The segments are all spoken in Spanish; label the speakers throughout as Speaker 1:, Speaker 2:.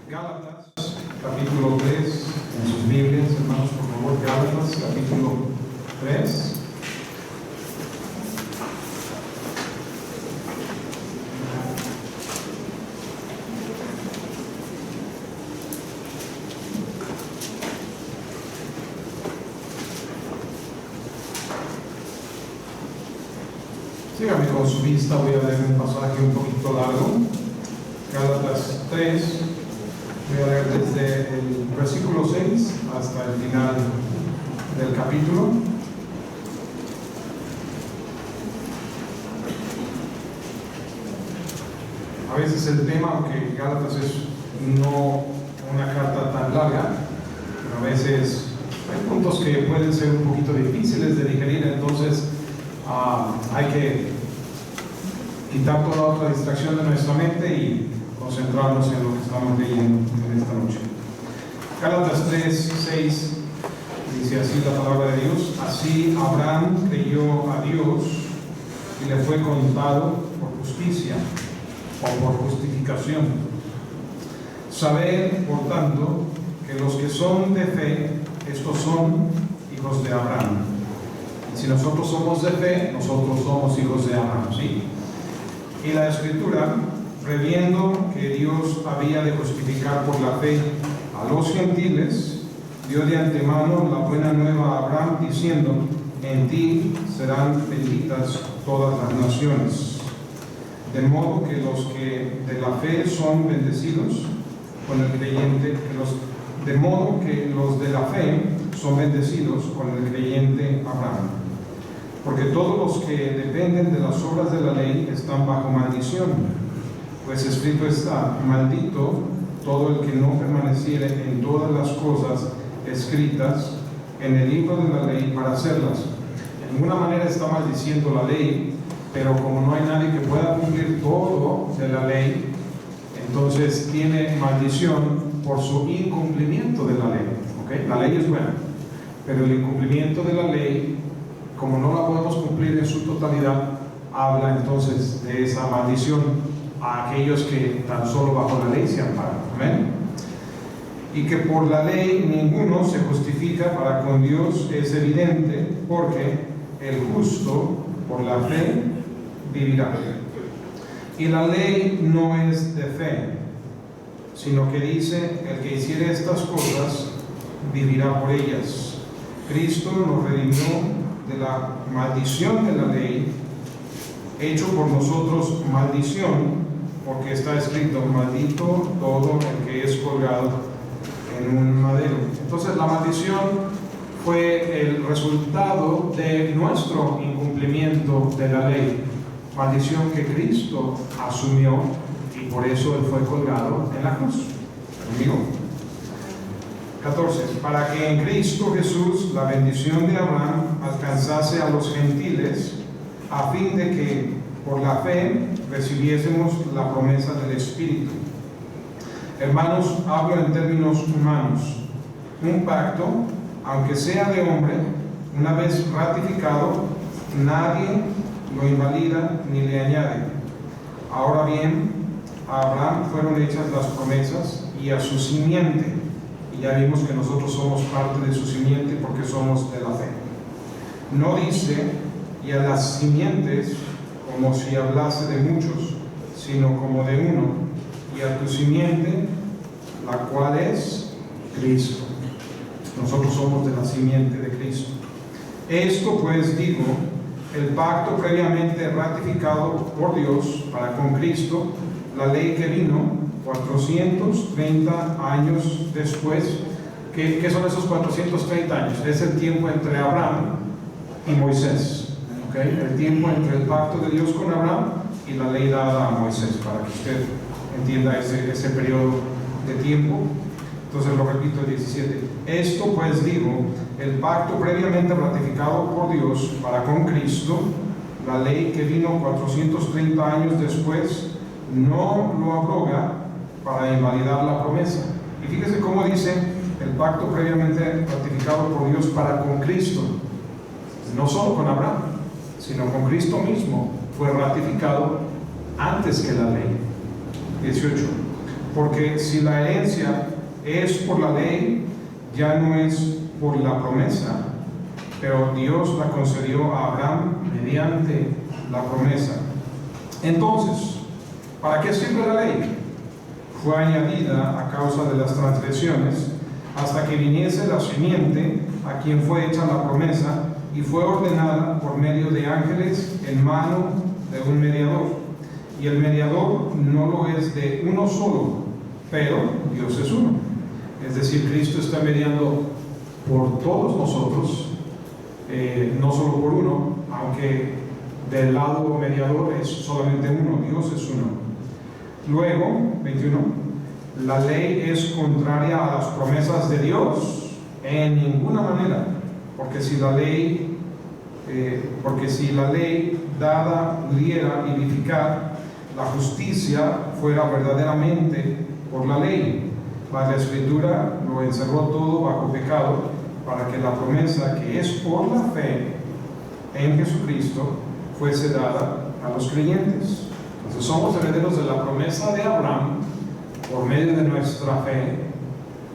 Speaker 1: Gálatas, capítulo 3, en sus Biblias, hermanos, por favor, Gálatas, capítulo 3. Síganme con su vista, voy a leer un pasaje un poquito largo. Gálatas 3, voy a leer desde el versículo 6 hasta el final del capítulo. A veces el tema, aunque Gálatas es no una carta tan larga, pero a veces hay puntos que pueden ser un poquito difíciles de digerir, entonces hay que quitar toda otra distracción de nuestra mente y concentrarnos en lo que estamos leyendo en esta noche. Gálatas 3, 6 dice así la palabra de Dios: así Abraham creyó a Dios y le fue contado por justicia o por justificación. Sabed, por tanto, que los que son de fe, estos son hijos de Abraham. Si nosotros somos de fe, nosotros somos hijos de Abraham, ¿sí? Y la Escritura, previendo que Dios había de justificar por la fe a los gentiles, dio de antemano la buena nueva a Abraham, diciendo: en ti serán benditas todas las naciones. De modo que los que de la fe son bendecidos con el creyente, de modo que los de la fe son bendecidos con el creyente Abraham. Porque todos los que dependen de las obras de la ley están bajo maldición, pues escrito está: maldito todo el que no permaneciere en todas las cosas escritas en el libro de la ley para hacerlas. De ninguna manera está maldiciendo la ley, pero como no hay nadie que pueda cumplir todo de la ley, entonces tiene maldición por su incumplimiento de la ley. ¿Okay? La ley es buena, pero el incumplimiento de la ley, como no la podemos cumplir en su totalidad, habla entonces de esa maldición a aquellos que tan solo bajo la ley se amparan. Amén. Y que por la ley ninguno se justifica para con Dios es evidente, porque el justo por la fe vivirá. Y la ley no es de fe, sino que dice: el que hiciere estas cosas vivirá por ellas. Cristo nos redimió de la maldición de la ley, hecho por nosotros maldición, porque está escrito: maldito todo el que es colgado en un madero. Entonces la maldición fue el resultado de nuestro incumplimiento de la ley, maldición que Cristo asumió, y por eso Él fue colgado en la cruz. Conmigo. 14. Para que en Cristo Jesús la bendición de Abraham alcanzase a los gentiles, a fin de que por la fe recibiésemos la promesa del Espíritu. Hermanos, hablo en términos humanos. Un pacto, aunque sea de hombre, una vez ratificado, nadie lo invalida ni le añade. Ahora bien, a Abraham fueron hechas las promesas y a su simiente. Y ya vimos que nosotros somos parte de su simiente porque somos de la fe. No dice: y a las simientes, como si hablase de muchos, sino como de uno, y a tu simiente, la cual es Cristo. Nosotros somos de la simiente de Cristo. Esto pues digo: el pacto previamente ratificado por Dios para con Cristo, la ley que vino 430 años después. ¿Qué son esos 430 años? Es el tiempo entre Abraham y Moisés. ¿Okay? El tiempo entre el pacto de Dios con Abraham y la ley dada a Moisés, para que usted entienda ese periodo de tiempo. Entonces lo repito, el 17. Esto pues digo: el pacto previamente ratificado por Dios para con Cristo, la ley que vino 430 años después, no lo abroga para invalidar la promesa. Y fíjese cómo dice: el pacto previamente ratificado por Dios para con Cristo, no solo con Abraham, sino con Cristo mismo, fue ratificado antes que la ley. 18. Porque si la herencia es por la ley, ya no es por la promesa, pero Dios la concedió a Abraham mediante la promesa. Entonces, ¿para qué sirve la ley? Fue añadida a causa de las transgresiones, hasta que viniese la simiente a quien fue hecha la promesa, y fue ordenada por medio de ángeles en mano de un mediador. Y el mediador no lo es de uno solo, pero Dios es uno. Es decir, Cristo está mediando por todos nosotros, no solo por uno, aunque del lado mediador es solamente uno, Dios es uno. Luego, 21, la ley es contraria a las promesas de Dios en ninguna manera, porque si la ley dada pudiera vivificar, la justicia fuera verdaderamente por la ley. Mas la Escritura lo encerró todo bajo pecado, para que la promesa que es por la fe en Jesucristo fuese dada a los creyentes. Entonces somos herederos de la promesa de Abraham por medio de nuestra fe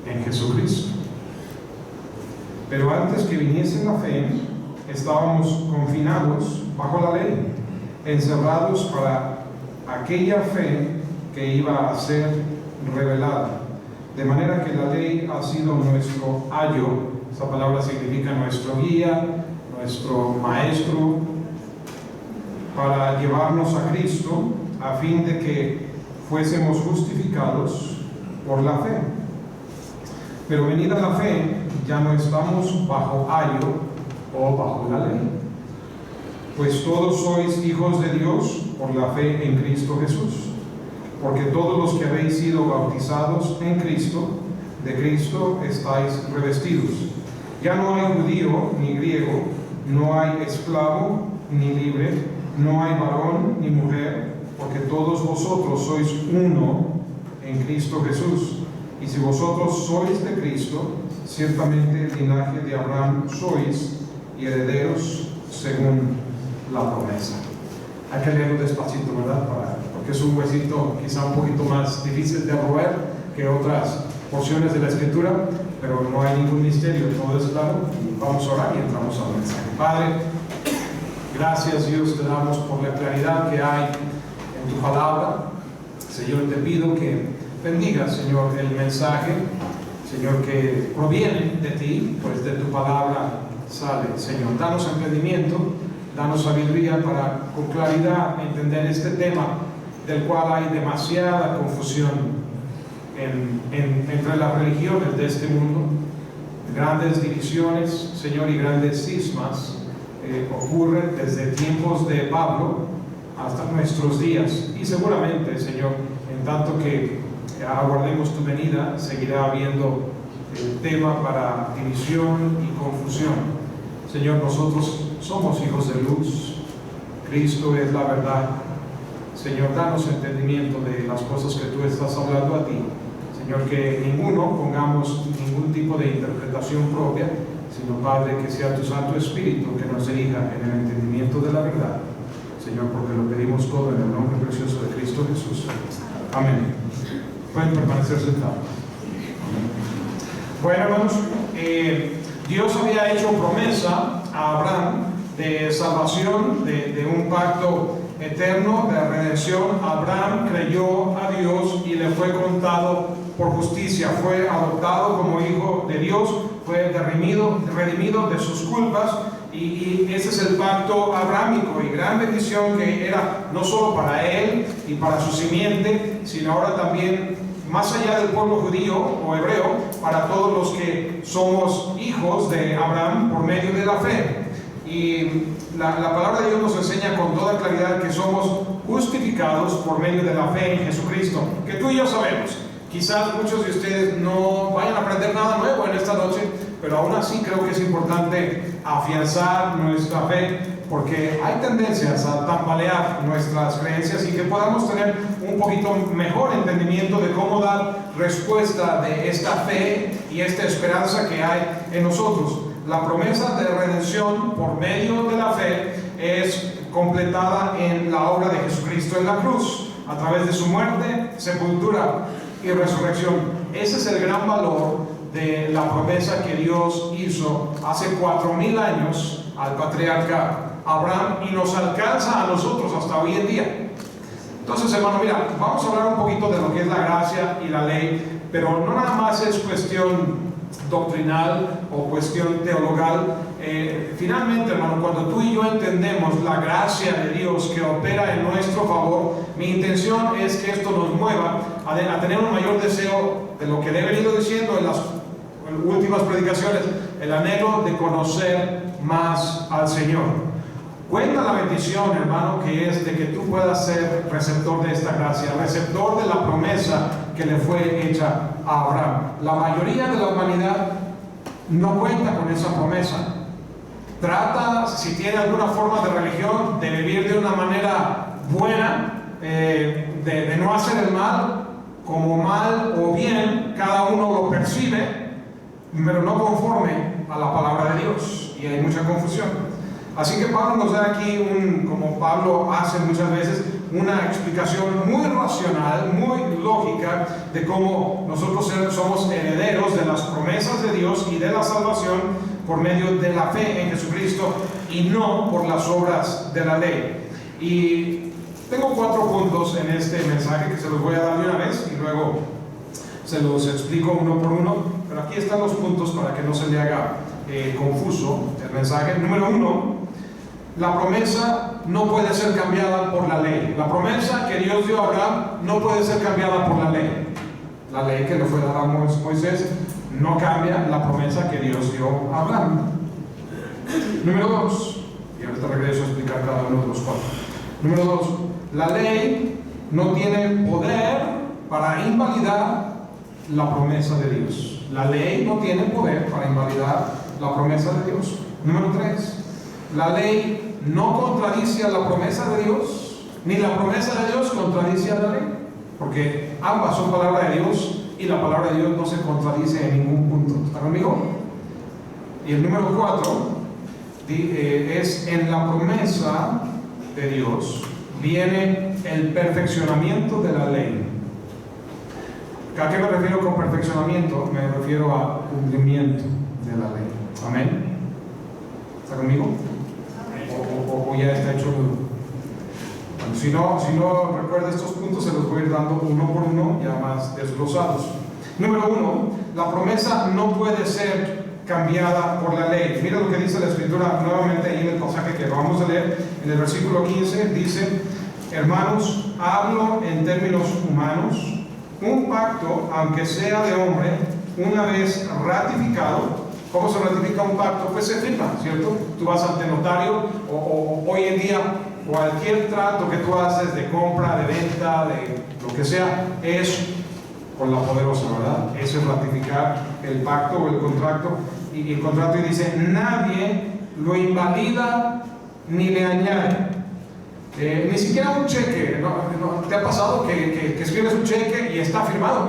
Speaker 1: en Jesucristo. Pero antes que viniese la fe, estábamos confinados bajo la ley, encerrados para aquella fe que iba a ser revelada. De manera que la ley ha sido nuestro ayo. Esa palabra significa nuestro guía, nuestro maestro, para llevarnos a Cristo, a fin de que fuésemos justificados por la fe. Pero venida la fe, ya no estamos bajo ayo o bajo la ley, pues todos sois hijos de Dios por la fe en Cristo Jesús. Porque todos los que habéis sido bautizados en Cristo, de Cristo estáis revestidos. Ya no hay judío ni griego, no hay esclavo ni libre, no hay varón ni mujer, porque todos vosotros sois uno en Cristo Jesús. Y si vosotros sois de Cristo, ciertamente el linaje de Abraham sois, y herederos según la promesa. Hay que leerlo despacito, ¿verdad? Porque es un huesito quizá un poquito más difícil de roer que otras porciones de la Escritura, pero no hay ningún misterio, todo es claro. Y vamos a orar y entramos al mensaje. Padre, gracias Dios te damos por la claridad que hay en tu palabra. Señor, te pido que bendigas, Señor, el mensaje, Señor, que proviene de ti, pues de tu palabra sale. Señor, danos entendimiento, danos sabiduría para con claridad entender este tema, del cual hay demasiada confusión entre las religiones de este mundo. Grandes divisiones, Señor, y grandes cismas ocurren desde tiempos de Pablo hasta nuestros días, y seguramente, Señor, en tanto que aguardemos tu venida, seguirá habiendo tema para división y confusión. Señor, nosotros somos hijos de luz, Cristo es la verdad. Señor, danos entendimiento de las cosas que tú estás hablando a ti. Señor, que ninguno pongamos ningún tipo de interpretación propia, sino, Padre, que sea tu Santo Espíritu que nos dirija en el entendimiento de la verdad. Señor, porque lo pedimos todo en el nombre precioso de Cristo Jesús. Amén. Pueden permanecer sentados. Bueno, hermanos, Dios había hecho promesa a Abraham de salvación, de un pacto eterno, de redención. Abraham creyó a Dios y le fue contado por justicia, fue adoptado como hijo de Dios, fue redimido de sus culpas, y ese es el pacto abrámico y gran bendición que era no solo para él y para su simiente, sino ahora también más allá del pueblo judío o hebreo, para todos los que somos hijos de Abraham por medio de la fe. Y la palabra de Dios nos enseña con toda claridad que somos justificados por medio de la fe en Jesucristo, que tú y yo sabemos. Quizás muchos de ustedes no vayan a aprender nada nuevo en esta noche, pero aún así creo que es importante afianzar nuestra fe, porque hay tendencias a tambalear nuestras creencias, y que podamos tener un poquito mejor entendimiento de cómo dar respuesta de esta fe y esta esperanza que hay en nosotros. La promesa de redención por medio de la fe es completada en la obra de Jesucristo en la cruz, a través de su muerte, sepultura y resurrección. Ese es el gran valor de la promesa que Dios hizo hace 4000 años al patriarca Abraham y nos alcanza a nosotros hasta hoy en día. Entonces, hermano, mira, vamos a hablar un poquito de lo que es la gracia y la ley, pero no nada más es cuestión doctrinal o cuestión teologal. Finalmente, hermano, cuando tú y yo entendemos la gracia de Dios que opera en nuestro favor, mi intención es que esto nos mueva a tener un mayor deseo de lo que le he venido diciendo en las últimas predicaciones, el anhelo de conocer más al Señor. Cuenta la bendición, hermano, que es de que tú puedas ser receptor de esta gracia, receptor de la promesa que le fue hecha a Abraham. La mayoría de la humanidad no cuenta con esa promesa. Trata, si tiene alguna forma de religión, de vivir de una manera buena, de no hacer el mal, como mal o bien, cada uno lo percibe, pero no conforme a la palabra de Dios, y hay mucha confusión. Así que Pablo nos da aquí, como Pablo hace muchas veces, una explicación muy racional, muy lógica de cómo nosotros somos herederos de las promesas de Dios y de la salvación por medio de la fe en Jesucristo y no por las obras de la ley. Y tengo 4 puntos en este mensaje que se los voy a dar de una vez y luego se los explico uno por uno, pero aquí están los puntos para que no se le haga confuso el mensaje. Número 1, la promesa no puede ser cambiada por la ley. La promesa que Dios dio a Abraham no puede ser cambiada por la ley. La ley que le fue dada a Moisés no cambia la promesa que Dios dio a Abraham. Número 2, y ahorita regreso a explicar cada uno de los 4. Número 2, la ley no tiene poder para invalidar la promesa de Dios. La ley no tiene poder para invalidar la promesa de Dios. Número 3, la ley no contradice a la promesa de Dios, ni la promesa de Dios contradice a la ley, porque ambas son palabra de Dios y la palabra de Dios no se contradice en ningún punto. ¿Está conmigo? Y el número 4 es en la promesa de Dios viene el perfeccionamiento de la ley. ¿A qué me refiero con perfeccionamiento? Me refiero a cumplimiento de la ley. Amén. ¿Está conmigo? O ya está hecho. Bueno, si no recuerda estos puntos, se los voy a ir dando uno por uno, ya más desglosados. Número 1, la promesa no puede ser cambiada por la ley. Mira lo que dice la Escritura nuevamente ahí en el pasaje que vamos a leer, en el versículo 15, dice: hermanos, hablo en términos humanos, un pacto, aunque sea de hombre, una vez ratificado. ¿Cómo se ratifica un pacto? Pues se firma, ¿cierto? Tú vas ante notario, o hoy en día cualquier trato que tú haces de compra, de venta, de lo que sea, es con la poderosa, ¿verdad? Eso es ratificar el pacto o el contrato. Y el contrato dice: nadie lo invalida ni le añade. Ni siquiera un cheque. ¿No te ha pasado que escribes un cheque y está firmado?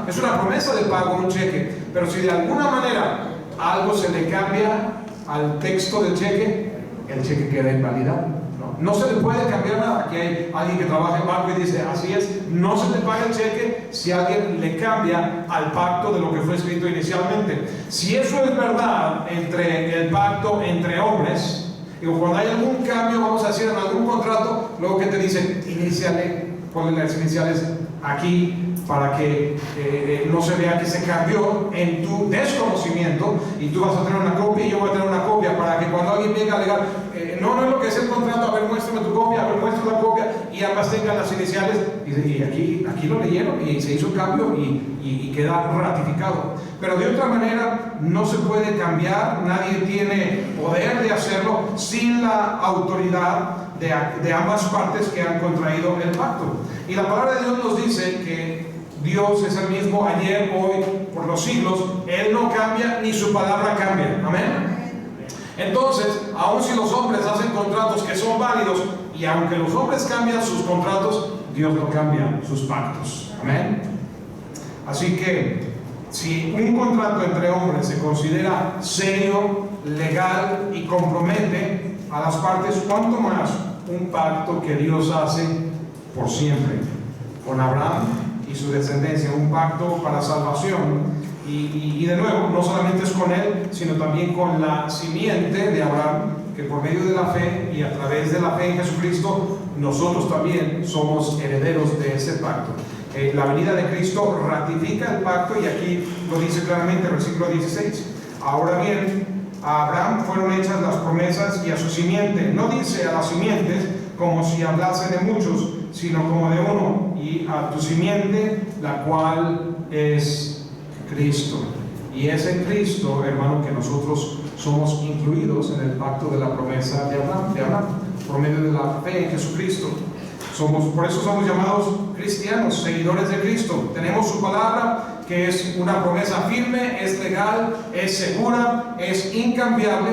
Speaker 1: Es una promesa de pago, un cheque. Pero si de alguna manera algo se le cambia al texto del cheque, el cheque queda invalidado. No se le puede cambiar nada. Aquí hay alguien que trabaja en banco y dice: así es, no se le paga el cheque si alguien le cambia al pacto de lo que fue escrito inicialmente. Si eso es verdad entre el pacto entre hombres, digo, cuando hay algún cambio, vamos a decir, en algún contrato, luego que te dicen: iniciale, ponle las iniciales aquí para que no se vea que se cambió en tu desconocimiento, y tú vas a tener una copia y yo voy a tener una copia, para que cuando alguien venga a alegar, no es lo que es el contrato, a ver, muéstrame tu copia, a ver, muestra la copia, y ambas tengan las iniciales, y aquí lo leyeron y se hizo el cambio y queda ratificado. Pero de otra manera no se puede cambiar, nadie tiene poder de hacerlo sin la autoridad de ambas partes que han contraído el pacto. Y la palabra de Dios nos dice que Dios es el mismo ayer, hoy, por los siglos. Él no cambia ni su palabra cambia. Amén. Entonces, aun si los hombres hacen contratos que son válidos, y aunque los hombres cambian sus contratos, Dios no cambia sus pactos. Amén. Así que si un contrato entre hombres se considera serio, legal y compromete a las partes, ¿cuánto más un pacto que Dios hace por siempre con Abraham y y su descendencia, un pacto para salvación. Y de nuevo, no solamente es con él, sino también con la simiente de Abraham, que por medio de la fe y a través de la fe en Jesucristo, nosotros también somos herederos de ese pacto. La venida de Cristo ratifica el pacto, y aquí lo dice claramente, versículo 16. Ahora bien, a Abraham fueron hechas las promesas y a su simiente. No dice a las simientes como si hablase de muchos, sino como de uno, y a tu simiente, la cual es Cristo. Y es en Cristo, hermano, que nosotros somos incluidos en el pacto de la promesa de Abraham, por medio de la fe en Jesucristo. Por eso somos llamados cristianos, seguidores de Cristo. Tenemos su palabra, que es una promesa firme, es legal, es segura, es incambiable,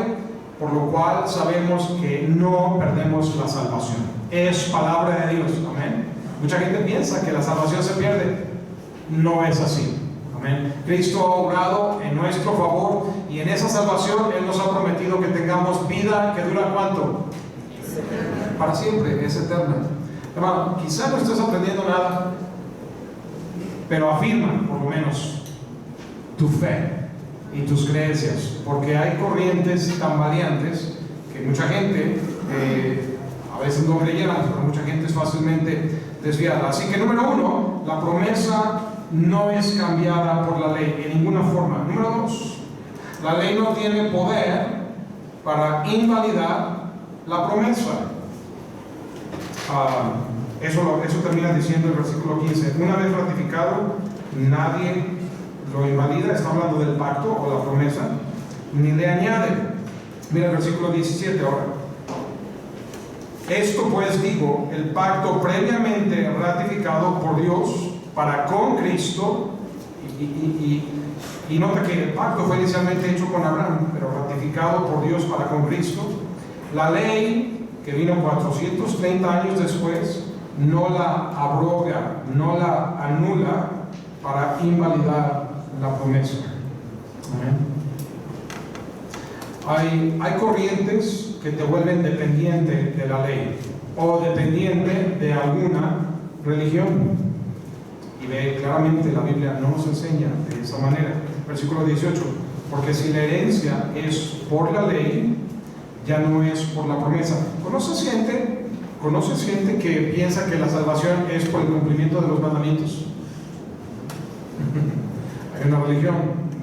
Speaker 1: por lo cual sabemos que no perdemos la salvación. Es palabra de Dios, amén. Mucha gente piensa que la salvación se pierde. No es así, amén. Cristo ha obrado en nuestro favor, y en esa salvación Él nos ha prometido que tengamos vida que dura ¿cuánto? Para siempre, es eterna. Hermano, quizá no estés aprendiendo nada, pero afirma por lo menos tu fe y tus creencias, porque hay corrientes tan variantes que mucha gente a veces no creyeran, pero mucha gente es fácilmente desviada. Así que número uno, la promesa no es cambiada por la ley en ninguna forma. Número dos, la ley no tiene poder para invalidar la promesa. Eso termina diciendo el versículo 15. Una vez ratificado, nadie lo invalida. Está hablando del pacto o la promesa, ni le añade. Mira el versículo 17 ahora. Esto pues digo, el pacto previamente ratificado por Dios para con Cristo, y nota que el pacto fue inicialmente hecho con Abraham, pero ratificado por Dios para con Cristo. La ley, que vino 430 años después, no la abroga, no la anula para invalidar la promesa. Hay corrientes que te vuelven dependiente de la ley o dependiente de alguna religión, y ve claramente la Biblia no nos enseña de esa manera. Versículo 18: porque si la herencia es por la ley, ya no es por la promesa. ¿Conoces gente que piensa que la salvación es por el cumplimiento de los mandamientos? Hay una religión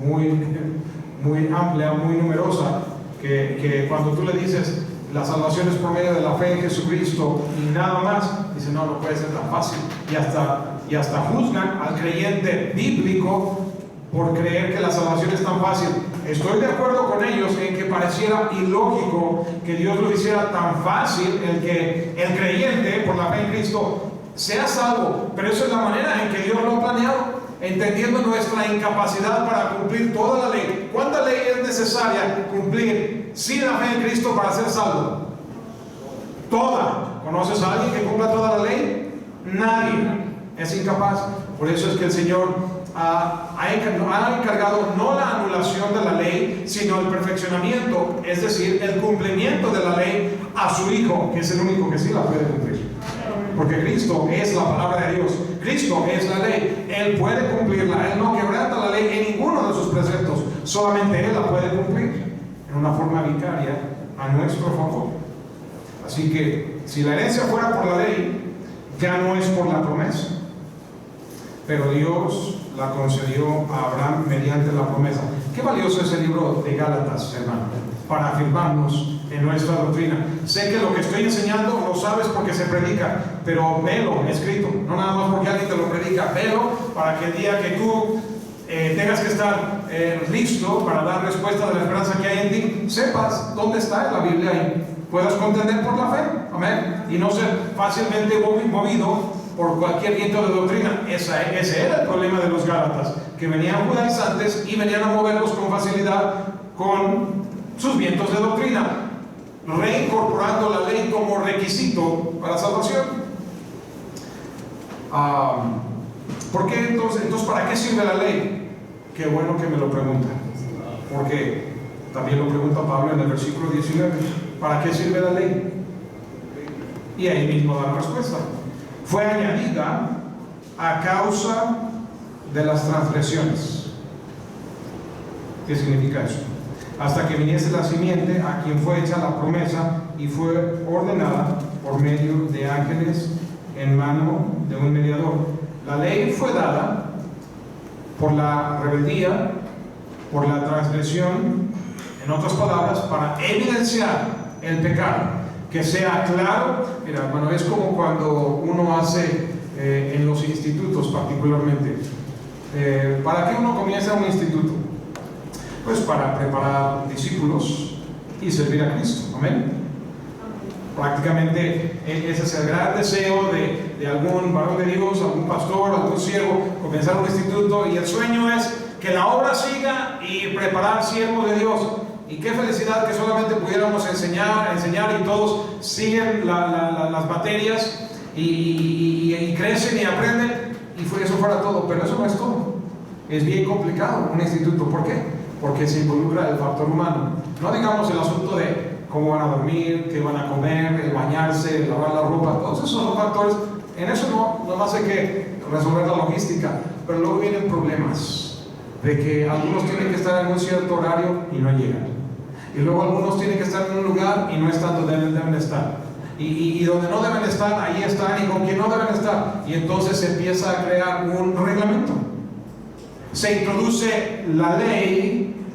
Speaker 1: muy amplia, muy numerosa, que cuando tú le dices la salvación es por medio de la fe en Jesucristo y nada más, dice no puede ser tan fácil, y hasta juzgan al creyente bíblico por creer que la salvación es tan fácil. Estoy de acuerdo con ellos en que pareciera ilógico que Dios lo hiciera tan fácil, el que el creyente por la fe en Cristo sea salvo, pero eso es la manera en que Dios lo ha planeado, entendiendo nuestra incapacidad para cumplir toda la ley. ¿Cuánta ley es necesaria cumplir sin la fe en Cristo para ser salvo? Toda. ¿Conoces a alguien que cumpla toda la ley? Nadie. Es incapaz. Por eso es que el Señor ha encargado no la anulación de la ley, sino el perfeccionamiento, es decir, el cumplimiento de la ley a su Hijo, que es el único que sí la puede cumplir. Porque Cristo es la palabra de Dios, Cristo es la ley, Él puede cumplirla, Él no quebranta la ley en ninguno de sus preceptos, solamente Él la puede cumplir en una forma vicaria a nuestro favor. Así que si la herencia fuera por la ley, ya no es por la promesa, pero Dios la concedió a Abraham mediante la promesa. Qué valioso es el libro de Gálatas, hermano, para afirmarnos en nuestra doctrina. Sé que lo que estoy enseñando lo sabes porque se predica, pero velo escrito, no nada más porque alguien te lo predica, velo para que el día que tú tengas que estar listo para dar respuesta de la esperanza que hay en ti, sepas dónde está en la Biblia y puedas contender por la fe, amén, y no ser fácilmente movido por cualquier viento de doctrina. Ese era el problema de los Gálatas, que venían judaizantes y venían a moverlos con facilidad con sus vientos de doctrina, reincorporando la ley como requisito para la salvación. ¿Por qué entonces para qué sirve la ley? Qué bueno que me lo preguntan, porque también lo pregunta Pablo en el versículo 19. ¿Para qué sirve la ley? Y ahí mismo da la respuesta. Fue añadida a causa de las transgresiones. ¿Qué significa eso? Hasta que viniese la simiente a quien fue hecha la promesa y fue ordenada por medio de ángeles en mano de un mediador. La ley fue dada por la rebeldía, por la transgresión, en otras palabras, para evidenciar el pecado, que sea claro. Mira, hermano, es como cuando uno hace en los institutos particularmente. ¿Para qué uno comienza un instituto? Pues para preparar discípulos y servir a Cristo. Amén. Prácticamente ese es el gran deseo de algún varón de Dios, algún pastor, algún siervo, comenzar un instituto, y el sueño es que la obra siga y preparar siervos de Dios. Y qué felicidad que solamente pudiéramos enseñar y todos siguen las materias y crecen y aprenden, y eso fuera todo. Pero eso no es todo. Es bien complicado un instituto. ¿Por qué? Porque se involucra el factor humano. No digamos el asunto de cómo van a dormir, qué van a comer, el bañarse, el lavar la ropa. Todos esos son factores. En eso no más hay que resolver la logística. Pero luego vienen problemas de que algunos tienen que estar en un cierto horario y no llegan. Y luego algunos tienen que estar en un lugar y no están donde deben estar. Y donde no deben estar, ahí están, y con quien no deben estar. Y entonces se empieza a crear un reglamento. Se introduce la ley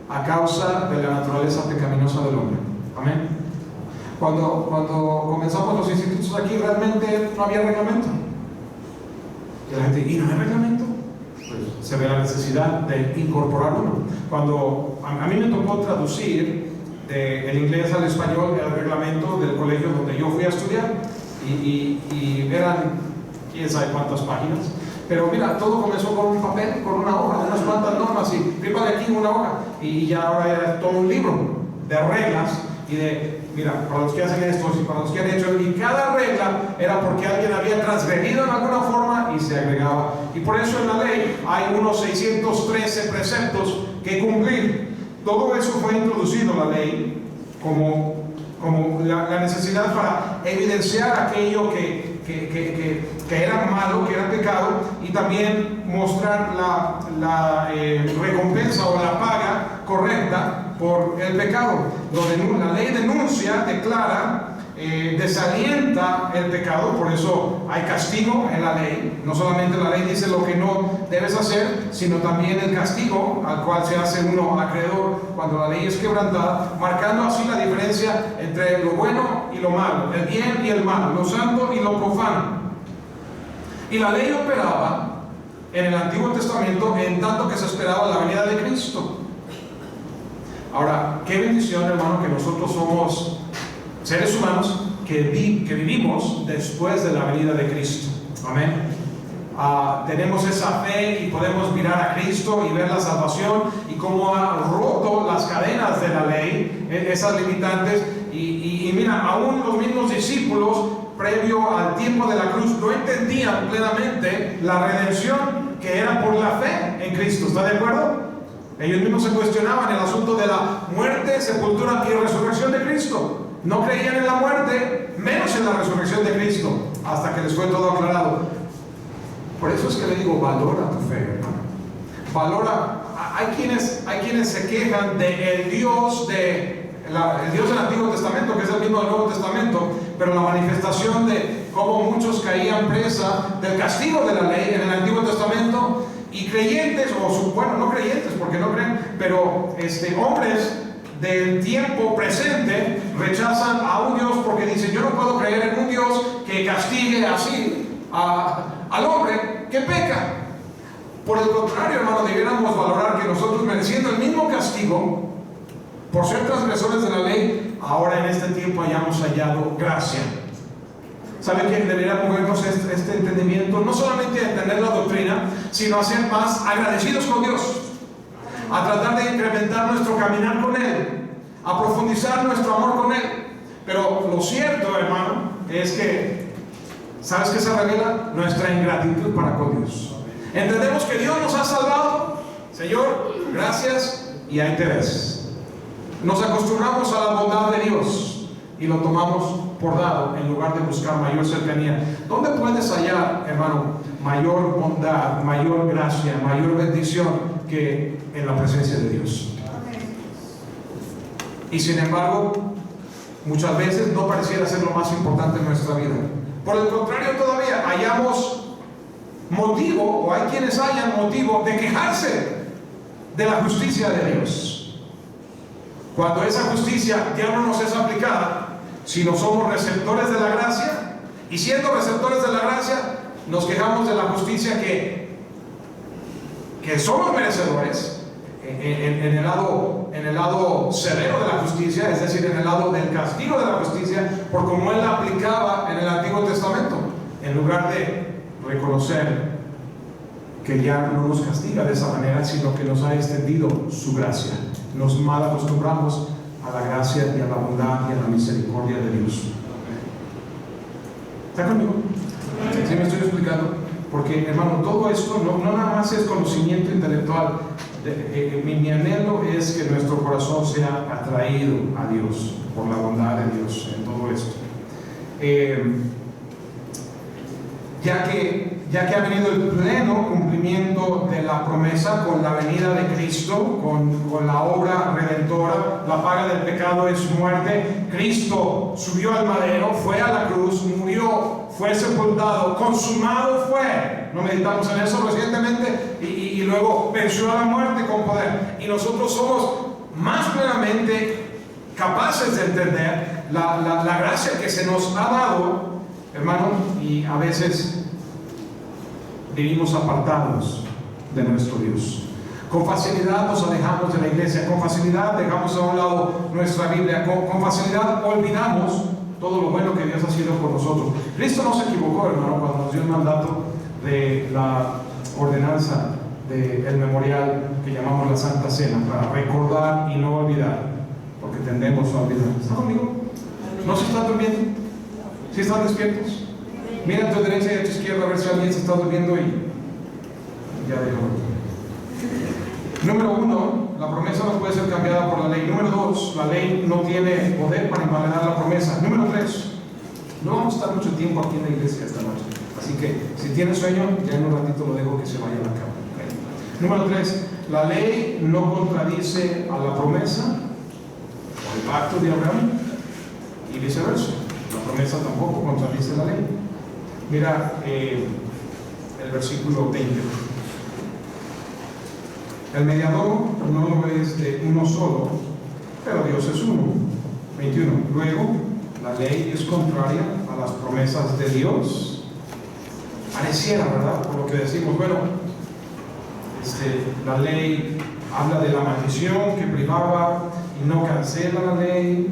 Speaker 1: a causa de la naturaleza pecaminosa del hombre. Amén. Cuando comenzamos los institutos aquí, realmente no había reglamento. Y la gente, ¿y no hay reglamento? Pues se ve la necesidad de incorporar uno. Cuando a mí me tocó traducir del inglés al español el reglamento del colegio donde yo fui a estudiar, y eran quién sabe cuántas páginas. Pero mira, todo comenzó con un papel, con una hoja, unas cuantas normas, y firma de aquí una hoja, y ya ahora era todo un libro de reglas y de, mira, para los que hacen esto y para los que han hecho, y cada regla era porque alguien había transgredido en alguna forma y se agregaba. Y por eso en la ley hay unos 613 preceptos que cumplir. Todo eso fue introducido en la ley como la necesidad para evidenciar aquello que era malo, que era pecado, y también mostrar la recompensa o la paga correcta por el pecado. La ley denuncia, declara, desalienta el pecado. Por eso hay castigo en la ley. No solamente la ley dice lo que no debes hacer, sino también el castigo al cual se hace uno acreedor cuando la ley es quebrantada, marcando así la diferencia entre lo bueno y lo malo, el bien y el mal, lo santo y lo profano. Y la ley operaba en el Antiguo Testamento en tanto que se esperaba la venida de Cristo. Ahora, qué bendición, hermano, que nosotros somos seres humanos que vivimos después de la venida de Cristo. Amén. Tenemos esa fe y podemos mirar a Cristo y ver la salvación y cómo ha roto las cadenas de la ley, esas limitantes. Y mira, aún los mismos discípulos, previo al tiempo de la cruz, no entendían plenamente la redención que era por la fe en Cristo. ¿Está de acuerdo? Ellos mismos se cuestionaban el asunto de la muerte, sepultura y resurrección de Cristo. No creían en la muerte, menos en la resurrección de Cristo, hasta que les fue todo aclarado. Por eso es que le digo, valora tu fe, hermano. Valora. Hay quienes se quejan del Dios del Antiguo Testamento, que es el mismo del Nuevo Testamento, pero la manifestación de cómo muchos caían presa del castigo de la ley en el Antiguo Testamento, y creyentes, no creyentes porque no creen, pero hombres del tiempo presente rechazan a un Dios porque dicen, yo no puedo creer en un Dios que castigue así al hombre que peca. Por el contrario, hermano, debiéramos valorar que nosotros, mereciendo el mismo castigo por ser transgresores de la ley, ahora en este tiempo hayamos hallado gracia. ¿Sabe que deberíamos movernos este entendimiento? No solamente a entender la doctrina, sino a ser más agradecidos con Dios, a tratar de incrementar nuestro caminar con Él, a profundizar nuestro amor con Él. Pero lo cierto, hermano, es que, ¿sabes qué se revela? Nuestra ingratitud para con Dios. Entendemos que Dios nos ha salvado. Señor, gracias, y ahí te ves. Nos acostumbramos a la bondad de Dios y lo tomamos por dado en lugar de buscar mayor cercanía. ¿Dónde puedes hallar, hermano, mayor bondad, mayor gracia, mayor bendición que en la presencia de Dios. Y sin embargo, muchas veces no pareciera ser lo más importante en nuestra vida. Por el contrario, todavía hallamos motivo, o hay quienes hayan motivo de quejarse de la justicia de Dios, cuando esa justicia ya no nos es aplicada, sino somos receptores de la gracia, y siendo receptores de la gracia nos quejamos de la justicia que somos merecedores en el lado severo de la justicia, es decir, en el lado del castigo de la justicia, por como Él la aplicaba en el Antiguo Testamento, en lugar de reconocer que ya no nos castiga de esa manera, sino que nos ha extendido su gracia. Nos mal acostumbramos a la gracia y a la bondad y a la misericordia de Dios. ¿Está conmigo? ¿Sí me estoy explicando? Porque, hermano, todo esto no nada más es conocimiento intelectual. Mi anhelo es que nuestro corazón sea atraído a Dios por la bondad de Dios en todo esto. Ya que ha venido el pleno cumplimiento de la promesa con la venida de Cristo, con la obra redentora, la paga del pecado es muerte. Cristo subió al madero, fue a la cruz, murió, fue sepultado, consumado fue. No meditamos en eso recientemente, y luego venció a la muerte con poder. Y nosotros somos más plenamente capaces de entender la gracia que se nos ha dado, hermano, y a veces vivimos apartados de nuestro Dios. Con facilidad nos alejamos de la iglesia, con facilidad dejamos a un lado nuestra Biblia, con facilidad olvidamos todo lo bueno que Dios ha sido por nosotros. Cristo no se equivocó, hermano, cuando nos dio el mandato de la ordenanza del memorial que llamamos la Santa Cena, para recordar y no olvidar, porque tendemos a olvidar. ¿Está conmigo? ¿No se están durmiendo? ¿Sí están despiertos? Mira a tu derecha y a tu izquierda a ver si alguien se está durmiendo y ya dejó. Número 1, la promesa no puede ser cambiada por la ley. Número 2, la ley no tiene poder para invalidar la promesa. Número 3, no vamos a estar mucho tiempo aquí en la iglesia esta noche, así que si tienes sueño, ya en un ratito lo dejo que se vaya a la cama. ¿Okay? Número 3, la ley no contradice a la promesa o el pacto de Abraham, y viceversa. La promesa tampoco contradice la ley. Mira el versículo 20. El mediador no es de uno solo, pero Dios es uno. 21. Luego, la ley es contraria a las promesas de Dios. Pareciera, ¿verdad? Por lo que decimos, bueno, la ley habla de la maldición que privaba y no cancela la ley,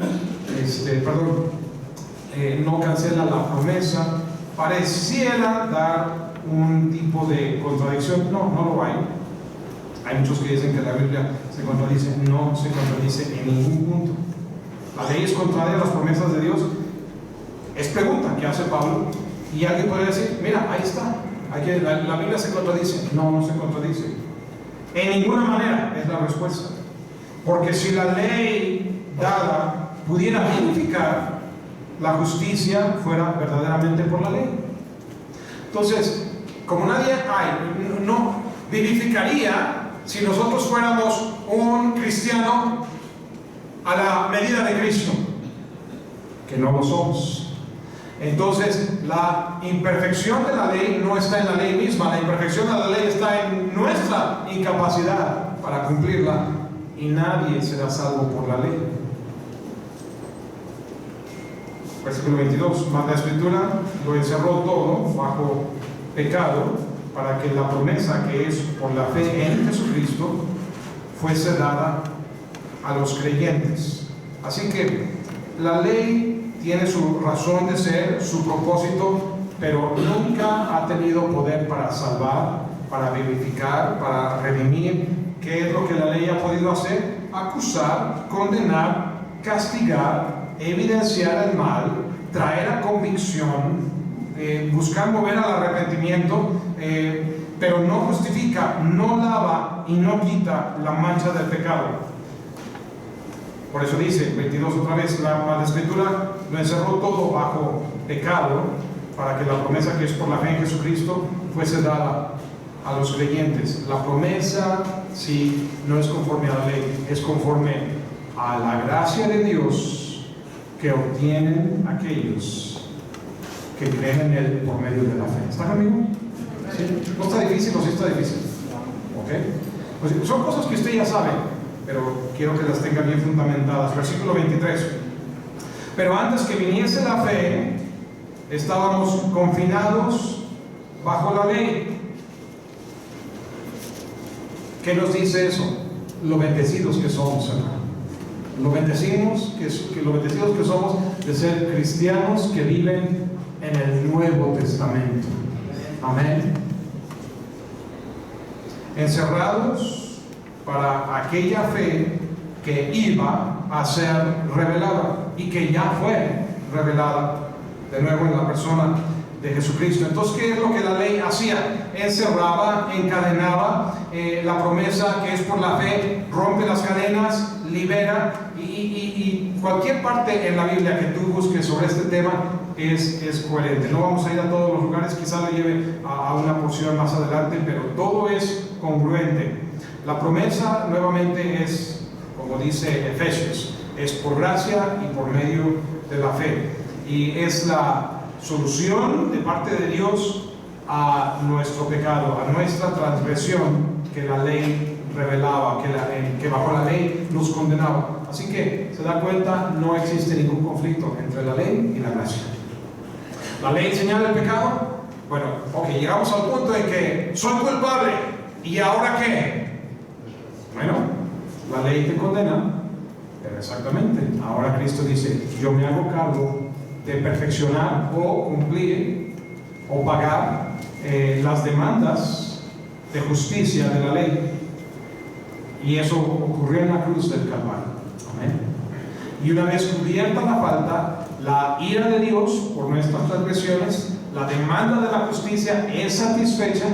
Speaker 1: no cancela la promesa. Pareciera dar un tipo de contradicción. No lo hay. Hay muchos que dicen que la Biblia se contradice. No se contradice en ningún punto. La ley es contraria a las promesas de Dios. Es pregunta que hace Pablo, y alguien podría decir, mira, ahí está, la Biblia se contradice. No se contradice en ninguna manera, es la respuesta. Porque si la ley dada pudiera vivificar, la justicia fuera verdaderamente por la ley. Entonces, como nadie no vivificaría si nosotros fuéramos un cristiano a la medida de Cristo, que no lo somos. Entonces, la imperfección de la ley no está en la ley misma, la imperfección de la ley está en nuestra incapacidad para cumplirla, y nadie será salvo por la ley. Versículo 22, mas la Escritura lo encerró todo bajo pecado, para que la promesa que es por la fe en Jesucristo fuese dada a los creyentes. Así que la ley tiene su razón de ser, su propósito, pero nunca ha tenido poder para salvar, para vivificar, para redimir. ¿Qué es lo que la ley ha podido hacer? Acusar, condenar, castigar, evidenciar el mal, traer a convicción, buscar mover al arrepentimiento, pero no justifica, no lava y no quita la mancha del pecado. Por eso dice, 22 otra vez, la Escritura lo encerró todo bajo pecado, para que la promesa que es por la fe en Jesucristo fuese dada a los creyentes. La promesa, sí, no es conforme a la ley, es conforme a la gracia de Dios que obtienen aquellos que creen en Él por medio de la fe. ¿Está conmigo? ¿Sí? ¿No está difícil o sí está difícil? ¿Ok? Pues son cosas que usted ya sabe, pero quiero que las tenga bien fundamentadas. Versículo 23. Pero antes que viniese la fe, estábamos confinados bajo la ley. ¿Qué nos dice eso? Lo bendecidos que somos, hermano. Lo bendecidos que somos de ser cristianos que viven en el Nuevo Testamento. Amén. Encerrados para aquella fe que iba a ser revelada y que ya fue revelada de nuevo en la persona de Jesucristo. Entonces, ¿qué es lo que la ley hacía? Encerraba, encadenaba. La promesa que es por la fe rompe las cadenas, libera, y cualquier parte en la Biblia que tú busques sobre este tema es coherente. No vamos a ir a todos los lugares, quizá lo lleve a una porción más adelante, pero todo es congruente. La promesa nuevamente es, como dice Efesios, es por gracia y por medio de la fe, y es la solución de parte de Dios a nuestro pecado, a nuestra transgresión que la ley revelaba, que bajo la ley nos condenaba. Así que, se da cuenta, no existe ningún conflicto entre la ley y la gracia. La ley señala el pecado. Bueno, ok, llegamos al punto en que soy culpable, ¿y ahora qué? Bueno, la ley te condena, pero exactamente, ahora Cristo dice, yo me hago cargo de perfeccionar o cumplir o pagar las demandas de justicia de la ley. Y eso ocurrió en la cruz del Calvario. Amén. Y una vez cubierta la falta, la ira de Dios por nuestras transgresiones, la demanda de la justicia es satisfecha,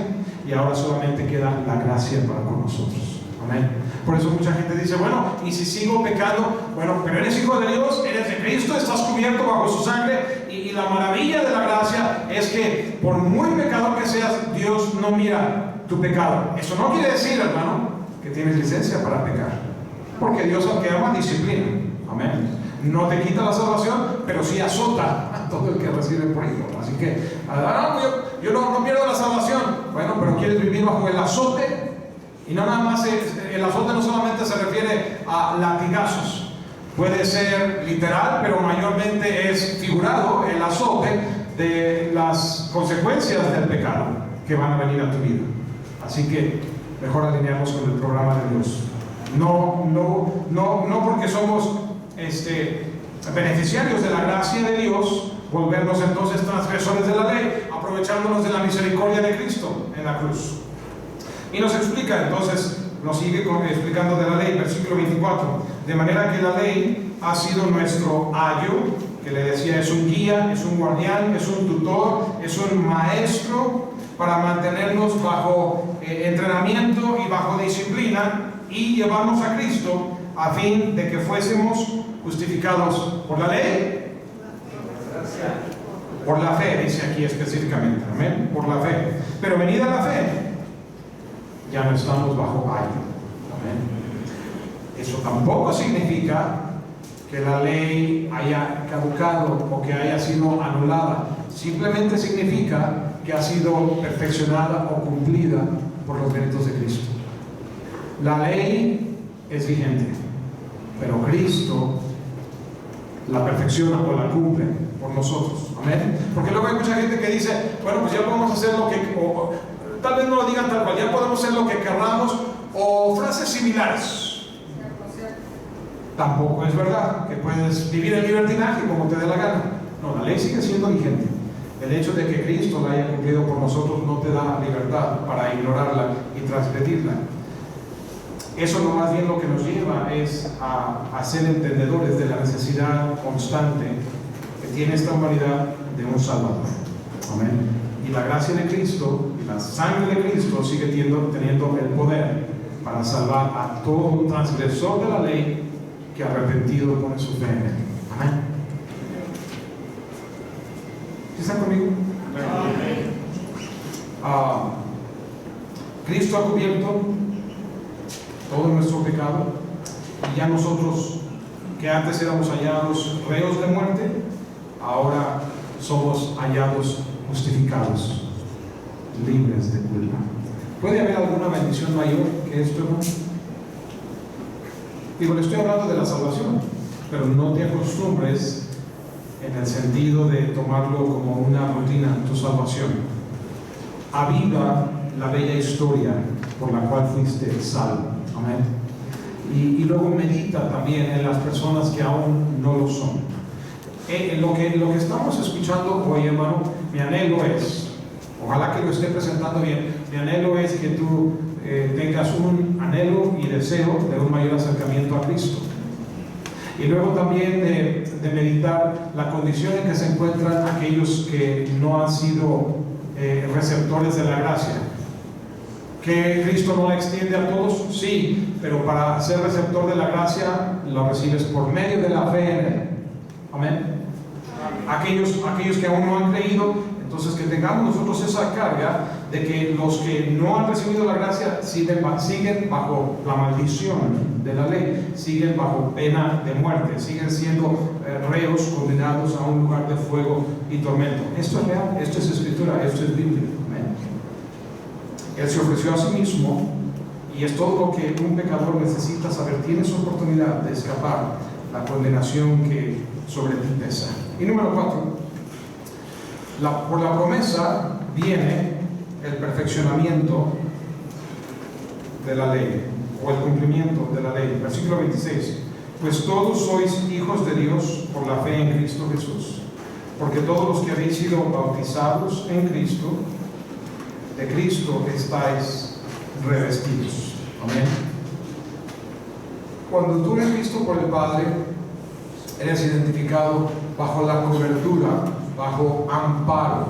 Speaker 1: y ahora solamente queda la gracia para con nosotros. Amén. Por eso mucha gente dice, bueno, y si sigo pecando, bueno, pero eres hijo de Dios, eres de Cristo, estás cubierto bajo su sangre, y la maravilla de la gracia es que por muy pecador que seas, Dios no mira tu pecado. Eso no quiere decir, hermano, que tienes licencia para pecar, porque Dios al que ama disciplina. Amén. No te quita la salvación, pero sí azota a todo el que recibe por hijo. Así que, yo no pierdo la salvación. Bueno, pero quieres vivir bajo el azote. Y no nada más, el azote no solamente se refiere a latigazos, puede ser literal, pero mayormente es figurado el azote de las consecuencias del pecado que van a venir a tu vida. Así que mejor alinearnos con el programa de Dios. No porque somos beneficiarios de la gracia de Dios, volvernos entonces transgresores de la ley, aprovechándonos de la misericordia de Cristo en la cruz. Y nos explica entonces, nos sigue explicando de la ley, versículo 24, de manera que la ley ha sido nuestro ayo, que le decía, es un guía, es un guardián, es un tutor, es un maestro para mantenernos bajo entrenamiento y bajo disciplina, y llevarnos a Cristo a fin de que fuésemos justificados por la ley, por la fe, dice aquí específicamente, amén, por la fe. Pero venida la fe, ya no estamos bajo ayo. Amén. Eso tampoco significa que la ley haya caducado o que haya sido anulada. Simplemente significa que ha sido perfeccionada o cumplida por los méritos de Cristo. La ley es vigente, pero Cristo la perfecciona o la cumple por nosotros. Amén. Porque luego hay mucha gente que dice, bueno, pues ya podemos hacer lo que... tal vez no lo digan tal cual, ya podemos hacer lo que queramos, o frases similares. Tampoco es verdad que puedes vivir en libertinaje como te dé la gana. No, la ley sigue siendo vigente. El hecho de que Cristo la haya cumplido por nosotros no te da libertad para ignorarla y transgredirla. Eso no, más bien lo que nos lleva es a ser entendedores de la necesidad constante que tiene esta humanidad de un Salvador. Amén. Y la gracia de Cristo y la sangre de Cristo sigue teniendo el poder para salvar a todo transgresor de la ley que arrepentido pone su fe en él. Amén. ¿Sí están conmigo? Amén. Cristo ha cubierto todo nuestro pecado, y ya nosotros, que antes éramos hallados reos de muerte, ahora somos hallados justificados, libres de culpa. ¿Puede haber alguna bendición mayor que esto, hermano? Digo, le estoy hablando de la salvación, pero no te acostumbres en el sentido de tomarlo como una rutina, tu salvación. Aviva la bella historia por la cual fuiste salvo. Amén. Y luego medita también en las personas que aún no lo son. Lo que estamos escuchando hoy, hermano, mi anhelo es, ojalá que lo esté presentando bien, mi anhelo es que tú tengas un anhelo y deseo de un mayor acercamiento a Cristo. Y luego también de meditar la condición en que se encuentran aquellos que no han sido receptores de la gracia. ¿Que Cristo no la extiende a todos? Sí, pero para ser receptor de la gracia lo recibes por medio de la fe en Él. Amén. Aquellos que aún no han creído, entonces que tengamos nosotros esa carga de que los que no han recibido la gracia siguen bajo la maldición de la ley, siguen bajo pena de muerte, siguen siendo reos condenados a un lugar de fuego y tormento. Esto es real, esto es escritura, esto es Biblia. Amén. Él se ofreció a sí mismo, y es todo lo que un pecador necesita saber. Tienes oportunidad de escapar la condenación que sobre ti pesa. Y número 4, por la promesa viene el perfeccionamiento de la ley, o el cumplimiento de la ley. Versículo 26: pues todos sois hijos de Dios por la fe en Cristo Jesús, porque todos los que habéis sido bautizados en Cristo, de Cristo estáis revestidos. Amén. Cuando tú eres visto por el Padre, eres identificado bajo la cobertura, bajo amparo.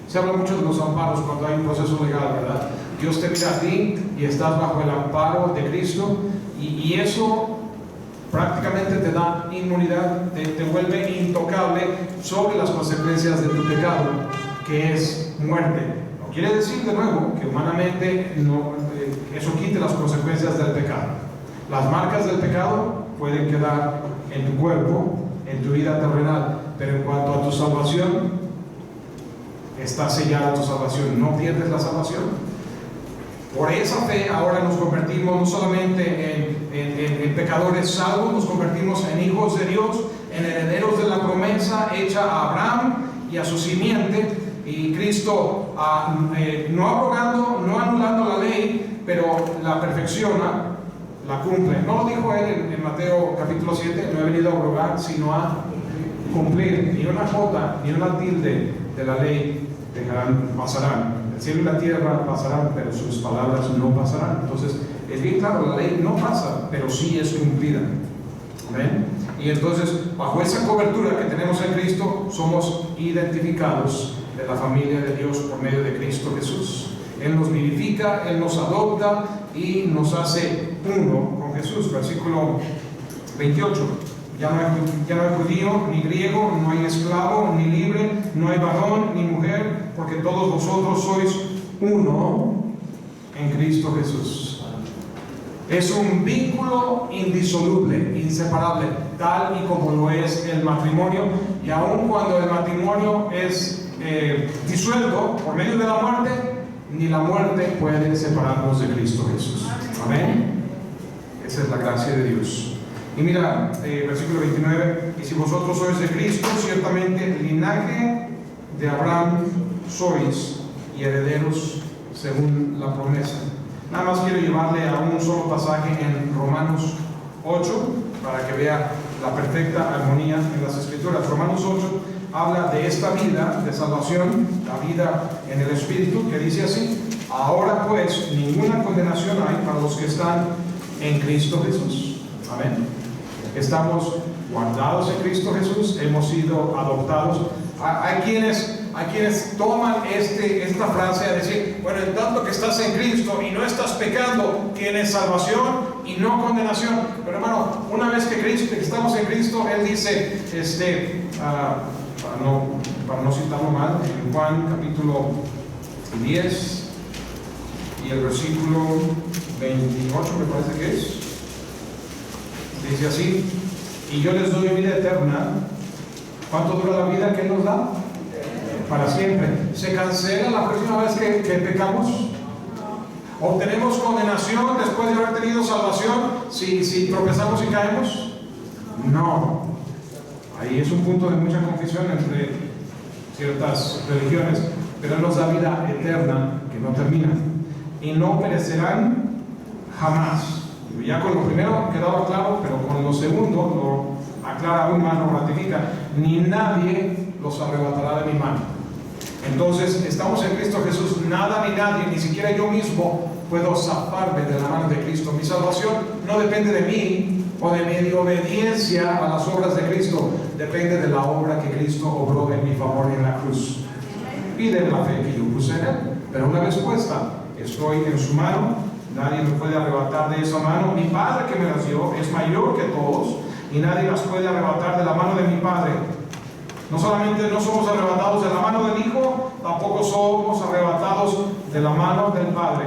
Speaker 1: Se habla mucho de los amparos cuando hay un proceso legal, ¿verdad? Dios te mira a ti y estás bajo el amparo de Cristo, y eso prácticamente te da inmunidad, te vuelve intocable sobre las consecuencias de tu pecado, que es muerte. No quiere decir, de nuevo, que humanamente eso quite las consecuencias del pecado. Las marcas del pecado pueden quedar en tu cuerpo, en tu vida terrenal, pero en cuanto a tu salvación, está sellada tu salvación, no pierdes la salvación. Por esa fe ahora nos convertimos no solamente en pecadores salvos, nos convertimos en hijos de Dios, en herederos de la promesa hecha a Abraham y a su simiente. Y Cristo, no abrogando, no anulando la ley, pero la perfecciona, la cumple. No lo dijo él en Mateo capítulo 7, no he venido a abrogar, sino a cumplir. Ni una jota, ni una tilde de la ley pasarán. El cielo y la tierra pasarán, pero sus palabras no pasarán. Entonces, es bien claro, la ley no pasa, pero sí es cumplida. ¿Ven? Y entonces, bajo esa cobertura que tenemos en Cristo, somos identificados de la familia de Dios por medio de Cristo Jesús. Él nos vivifica, Él nos adopta y nos hace uno con Jesús. Versículo 28. Ya no hay judío ni griego, no hay esclavo ni libre, no hay varón ni mujer, porque todos vosotros sois uno en Cristo Jesús. Es un vínculo indisoluble, inseparable, tal y como lo es el matrimonio. Y aun cuando el matrimonio es disuelto por medio de la muerte, ni la muerte puede separarnos de Cristo Jesús. Amén. Esa es la gracia de Dios. Y mira, versículo 29: y si vosotros sois de Cristo, ciertamente linaje de Abraham sois, y herederos según la promesa. Nada más quiero llevarle a un solo pasaje en Romanos 8 para que vea la perfecta armonía en las Escrituras. Romanos 8 habla de esta vida de salvación, la vida en el Espíritu, que dice así: ahora pues ninguna condenación hay para los que están en Cristo Jesús. Amén. Estamos guardados en Cristo Jesús, hemos sido adoptados. Hay quienes toman esta frase a decir: bueno, en tanto que estás en Cristo y no estás pecando, tienes salvación y no condenación. Pero hermano, una vez que estamos en Cristo, Él dice, para no citarlo mal, en Juan capítulo 10, y el versículo 28 me parece que es. Dice así: y yo les doy vida eterna. ¿Cuánto dura la vida que Él nos da? Para siempre. ¿Se cancela la próxima vez que pecamos? ¿Obtenemos condenación después de haber tenido salvación si tropezamos y caemos? No. Ahí es un punto de mucha confusión entre ciertas religiones, pero Él nos da vida eterna que no termina. Y no perecerán jamás. Ya con lo primero quedaba claro, pero con lo segundo lo aclara aún más, lo ratifica: ni nadie los arrebatará de mi mano. Entonces, estamos en Cristo Jesús, nada ni nadie, ni siquiera yo mismo puedo zafarme de la mano de Cristo. Mi salvación no depende de mí o de mi obediencia a las obras de Cristo, depende de la obra que Cristo obró en mi favor en la cruz y de la fe que yo puse en Él. Pero una vez puesta, estoy en su mano. Nadie me puede arrebatar de esa mano. Mi Padre que me las dio es mayor que todos, y nadie las puede arrebatar de la mano de mi Padre. No solamente no somos arrebatados de la mano del Hijo, tampoco somos arrebatados de la mano del Padre.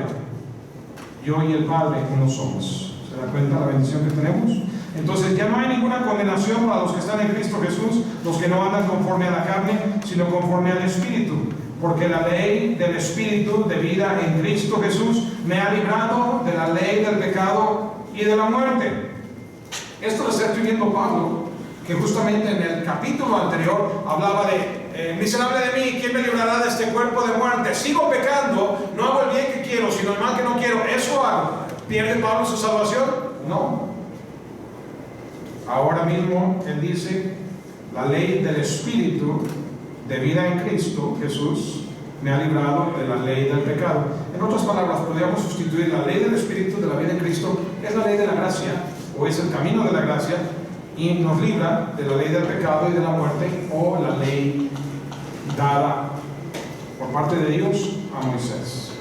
Speaker 1: Yo y el Padre uno somos. ¿Se da cuenta la bendición que tenemos? Entonces ya no hay ninguna condenación para los que están en Cristo Jesús, los que no andan conforme a la carne, sino conforme al Espíritu. Porque la ley del Espíritu de vida en Cristo Jesús me ha librado de la ley del pecado y de la muerte. Esto lo está escribiendo Pablo, que justamente en el capítulo anterior hablaba de miserable de mí, ¿quién me librará de este cuerpo de muerte? Sigo pecando, no hago el bien que quiero, sino el mal que no quiero. ¿Eso hago? ¿Pierde Pablo su salvación? No. Ahora mismo él dice: la ley del Espíritu de vida en Cristo Jesús me ha librado de la ley del pecado. En otras palabras, podríamos sustituir la ley del Espíritu de la vida en Cristo, es la ley de la gracia, o es el camino de la gracia, y nos libra de la ley del pecado y de la muerte, o la ley dada por parte de Dios a Moisés.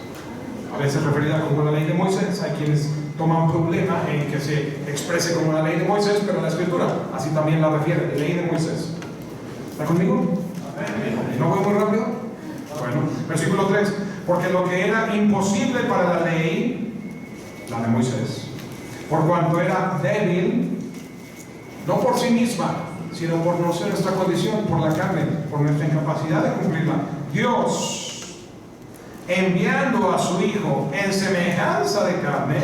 Speaker 1: A veces referida como la ley de Moisés. Hay quienes toman problema en que se exprese como la ley de Moisés, pero la Escritura así también la refiere, la ley de Moisés. ¿Está conmigo? ¿No voy muy rápido? Bueno, versículo 3: porque lo que era imposible para la ley, la de Moisés, por cuanto era débil, no por sí misma, sino por nuestra condición, por la carne, por nuestra incapacidad de cumplirla, Dios, enviando a su Hijo en semejanza de carne,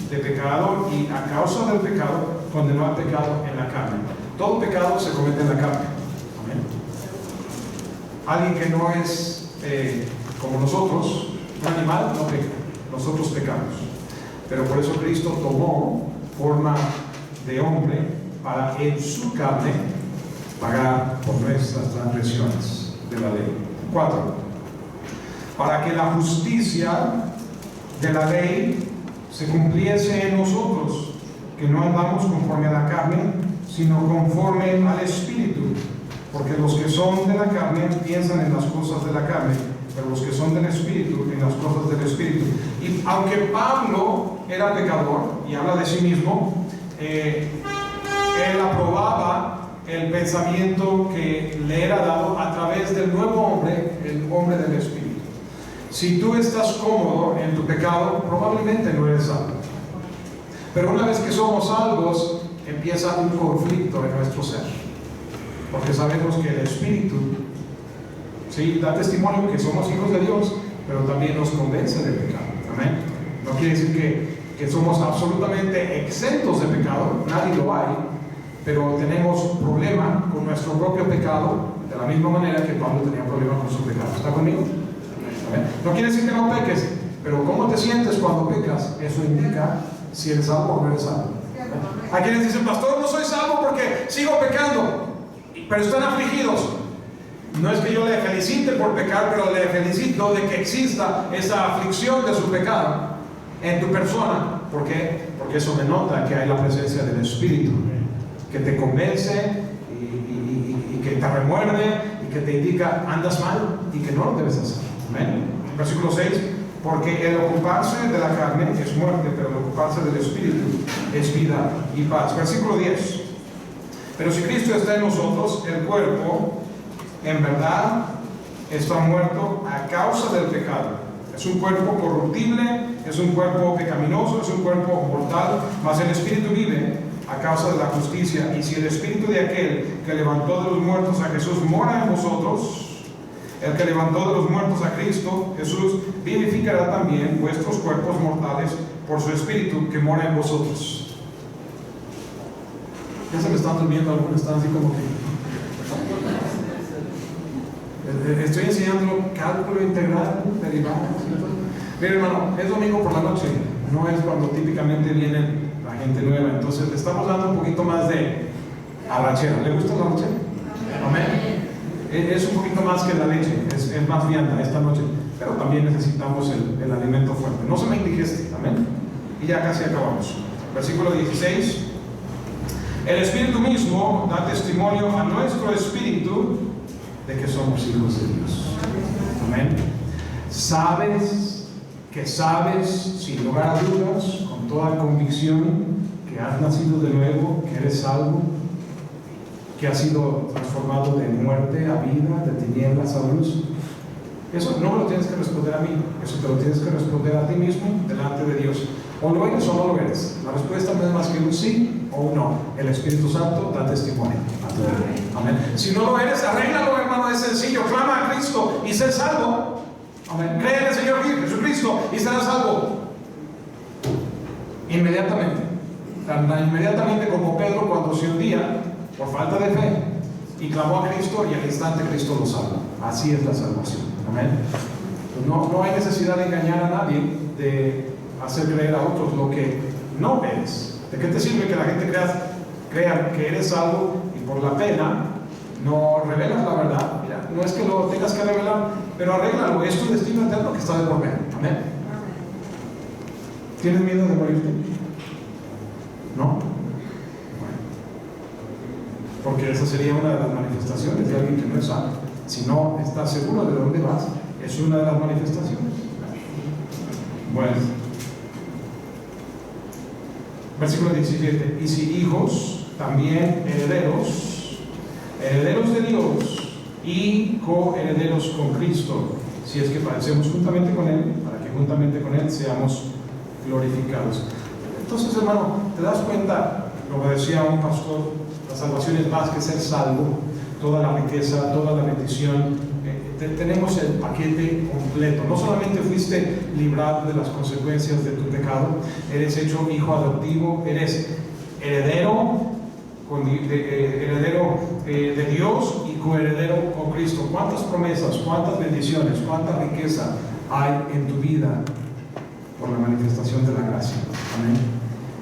Speaker 1: de pecado, y a causa del pecado, condenó al pecado en la carne. Todo pecado se comete en la carne. Amén. Alguien que no es como nosotros, un animal, no peca. Nosotros pecamos. Pero por eso Cristo tomó forma de hombre para en su carne pagar por nuestras transgresiones de la ley. 4. Para que la justicia de la ley se cumpliese en nosotros, que no andamos conforme a la carne, sino conforme al Espíritu. Porque los que son de la carne piensan en las cosas de la carne, pero los que son del Espíritu en las cosas del Espíritu. Y aunque Pablo era pecador y habla de sí mismo, él aprobaba el pensamiento que le era dado a través del nuevo hombre, el hombre del Espíritu. Si tú estás cómodo en tu pecado, probablemente no eres salvo. Pero una vez que somos salvos, empieza un conflicto en nuestro ser. Porque sabemos que el Espíritu, sí, da testimonio que somos hijos de Dios, pero también nos convence del pecado. Amén. No quiere decir que somos absolutamente exentos de pecado, nadie lo hay, pero tenemos problema con nuestro propio pecado, de la misma manera que Pablo tenía problema con su pecado. ¿Está conmigo? Amén. No quiere decir que no peques, pero cómo te sientes cuando pecas, eso indica si eres salvo o no eres salvo. Hay quienes dicen: pastor, no soy salvo porque sigo pecando, pero están afligidos. No es que yo le felicite por pecar, pero le felicito de que exista esa aflicción de su pecado en tu persona. ¿Por qué? Porque eso denota que hay la presencia del Espíritu, que te convence y que te remuerde y que te indica andas mal y que no lo debes hacer. Amén. Versículo 6: porque el ocuparse de la carne es muerte, pero el ocuparse del Espíritu es vida y paz. Versículo 10: pero si Cristo está en nosotros, el cuerpo en verdad está muerto a causa del pecado. Es un cuerpo corruptible es un cuerpo pecaminoso, es un cuerpo mortal, mas el Espíritu vive a causa de la justicia. Y si el Espíritu de aquel que levantó de los muertos a Jesús mora en vosotros, el que levantó de los muertos a Cristo Jesús vivificará también vuestros cuerpos mortales por su Espíritu que mora en vosotros. Ya se me están durmiendo algunos, están así como que... Estoy enseñando cálculo integral, derivadas. Mira, hermano, es domingo por la noche, no es cuando típicamente viene la gente nueva, entonces le estamos dando un poquito más de arrachera. ¿Le gusta la arrachera? Amén. Es un poquito más que la leche, es más vianda esta noche, pero también necesitamos el alimento fuerte. No se me indigeste, amén. Y ya casi acabamos. Versículo 16. El Espíritu mismo da testimonio a nuestro espíritu de que somos hijos de Dios. Amén. Sabes, sin lugar a dudas, con toda convicción, que has nacido de nuevo, que eres salvo, que has sido transformado de muerte a vida, de tinieblas a luz. Eso no me lo tienes que responder a mí, eso te lo tienes que responder a ti mismo delante de Dios. O lo eres o no lo eres. La respuesta no es más que un sí o un no. El Espíritu Santo da testimonio a tu vida. Amén. Si no lo eres, arréglalo, hermano, es sencillo. Clama a Cristo y sé salvo. Amén. Cree en el Señor Jesucristo y serás salvo. Inmediatamente. Tan inmediatamente como Pedro cuando se hundía por falta de fe y clamó a Cristo, y al instante Cristo lo salva. Así es la salvación. Amén. No hay necesidad de engañar a nadie, de hacer creer a otros lo que no eres. ¿De qué te sirve que la gente crea que eres algo y por la pena no revelas la verdad? Mira, no es que lo tengas que revelar, pero arréglalo, es tu destino eterno que está de por medio. Amén. ¿Tienes miedo de morirte? ¿No? Bueno, porque esa sería una de las manifestaciones de alguien que no es salvo. Si no estás seguro de dónde vas, es una de las manifestaciones. Bueno, versículo 17. Y si hijos, también herederos, herederos de Dios y coherederos con Cristo, si es que padecemos juntamente con Él, para que juntamente con Él seamos glorificados. Entonces, hermano, ¿te das cuenta? Como decía un pastor, la salvación es más que ser salvo, toda la riqueza, toda la bendición. Tenemos el paquete completo. No solamente fuiste librado de las consecuencias de tu pecado, eres hecho hijo adoptivo, eres heredero de Dios y coheredero con Cristo. ¿Cuántas promesas, cuántas bendiciones, cuánta riqueza hay en tu vida por la manifestación de la gracia? Amén.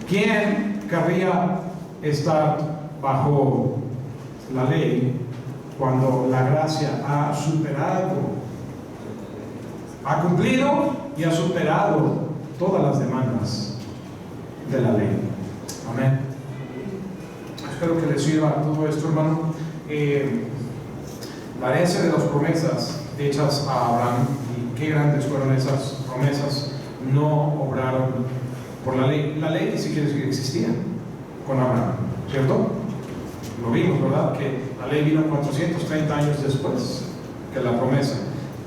Speaker 1: ¿Quién querría estar bajo la ley cuando la gracia ha superado, ha cumplido y ha superado todas las demandas de la ley? Amén. Espero que les sirva todo esto, hermano. La herencia de las promesas hechas a Abraham, y qué grandes fueron esas promesas, no obraron por la ley. La ley ni siquiera existía con Abraham, ¿cierto? Lo vimos, ¿verdad? Que la ley vino 430 años después que la promesa.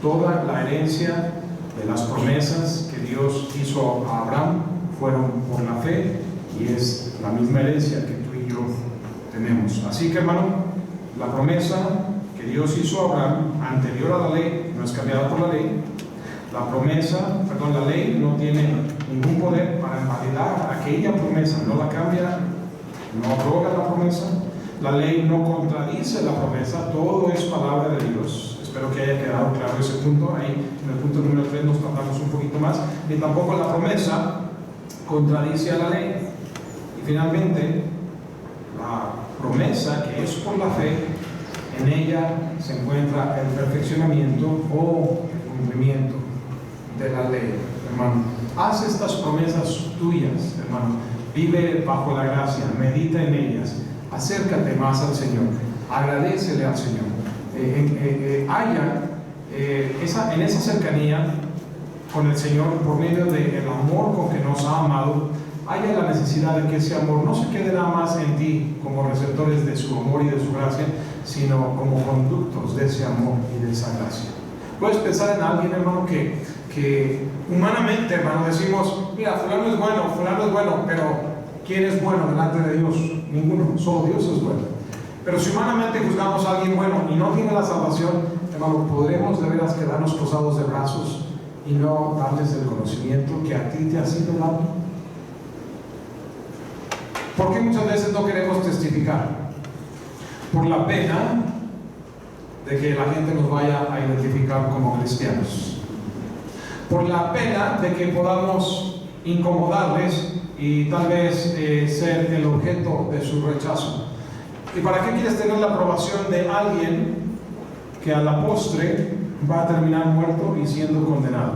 Speaker 1: Toda la herencia de las promesas que Dios hizo a Abraham fueron por la fe, y es la misma herencia que tú y yo tenemos. Así que, hermano, la promesa que Dios hizo a Abraham anterior a la ley no es cambiada por la ley. La ley no tiene ningún poder para invalidar aquella promesa, no la cambia, no abroga la promesa. La ley no contradice la promesa, todo es palabra de Dios. Espero que haya quedado claro ese punto. Ahí en el punto número 3 nos tratamos un poquito más. Y tampoco la promesa contradice a la ley. Y finalmente, la promesa, que es por la fe, en ella se encuentra el perfeccionamiento o el cumplimiento de la ley. Hermano, haz estas promesas tuyas, hermano. Vive bajo la gracia, medita en ellas. Acércate más al Señor, agradécele al Señor. En esa cercanía con el Señor, por medio del amor con que nos ha amado, haya la necesidad de que ese amor no se quede nada más en ti como receptores de su amor y de su gracia, sino como conductos de ese amor y de esa gracia. Puedes pensar en alguien, hermano, que que humanamente, hermano, decimos, mira, fulano es bueno, pero ¿quién es bueno delante de Dios? Ninguno, solo Dios es bueno. Pero si humanamente juzgamos a alguien bueno y no tiene la salvación, hermano, podremos de veras quedarnos cruzados de brazos y no darles el conocimiento que a ti te ha sido dado. ¿Por qué muchas veces no queremos testificar? Por la pena de que la gente nos vaya a identificar como cristianos, por la pena de que podamos incomodarles y tal vez ser el objeto de su rechazo. ¿Y para qué quieres tener la aprobación de alguien que a la postre va a terminar muerto y siendo condenado?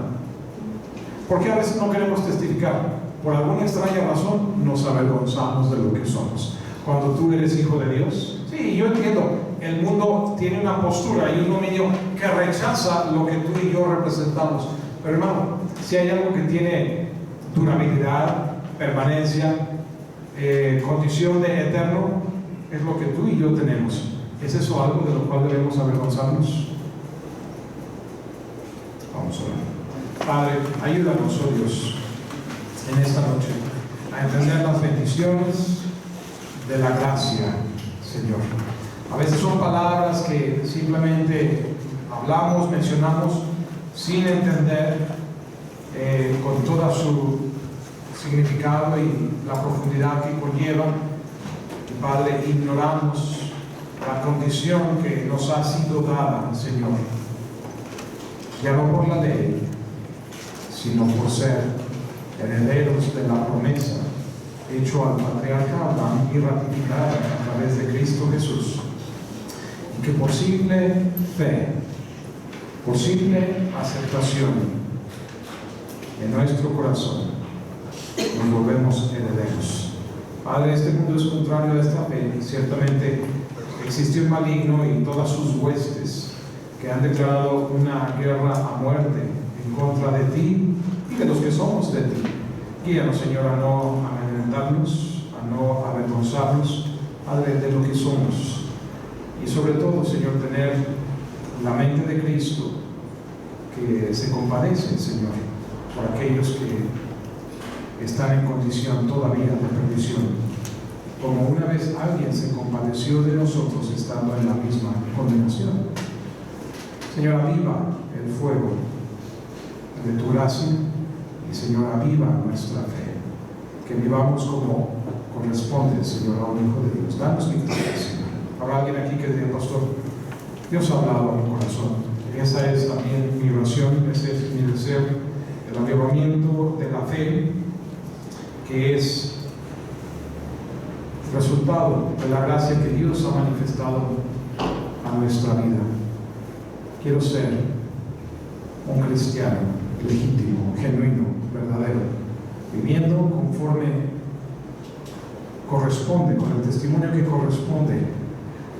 Speaker 1: ¿Por qué a veces no queremos testificar? Por alguna extraña razón nos avergonzamos de lo que somos. Cuando tú eres hijo de Dios, sí, yo entiendo, el mundo tiene una postura y un dominio que rechaza lo que tú y yo representamos. Pero hermano, si hay algo que tiene durabilidad, permanencia, condición de eterno, es lo que tú y yo tenemos. ¿Es eso algo de lo cual debemos avergonzarnos? Vamos a orar. Padre, ayúdanos, oh Dios, en esta noche a entender las bendiciones de la gracia, Señor. A veces son palabras que simplemente hablamos, mencionamos sin entender con todo su significado y la profundidad que conlleva. Y Padre, ignoramos la condición que nos ha sido dada, Señor, ya no por la ley, sino por ser herederos de la promesa hecho al patriarca Abraham y ratificada a través de Cristo Jesús, y que posible fe, posible aceptación en nuestro corazón, nos volvemos herederos. Padre, este mundo es contrario a esta fe. Ciertamente existe un maligno y todas sus huestes que han declarado una guerra a muerte en contra de ti y de los que somos de ti. Guíanos, Señor, a no amedrentarnos, a no avergonzarnos, Padre, de lo que somos. Y sobre todo, Señor, tener la mente de Cristo, que se compadece, Señor, por aquellos que están en condición todavía de perdición, como una vez alguien se compadeció de nosotros estando en la misma condenación. Señor, aviva el fuego de tu gracia y, Señor, aviva nuestra fe, que vivamos como corresponde, Señor, a un hijo de Dios. Danos victoria, Señor. Habrá alguien aquí que diga, pastor, Dios ha hablado a mi corazón. Esa es también mi oración, ese es mi deseo, el avivamiento de la fe, que es resultado de la gracia que Dios ha manifestado a nuestra vida. Quiero ser un cristiano legítimo, genuino, verdadero, viviendo conforme corresponde, con el testimonio que corresponde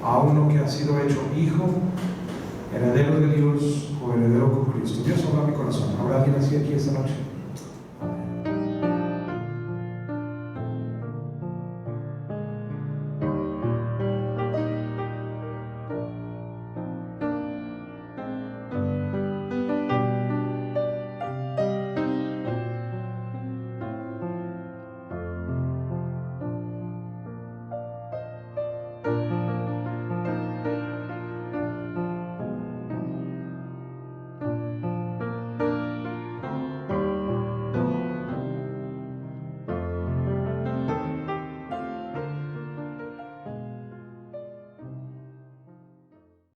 Speaker 1: a uno que ha sido hecho hijo, heredero de Dios o heredero con Cristo. Dios habla a mi corazón. ¿Habrá alguien así aquí esta noche?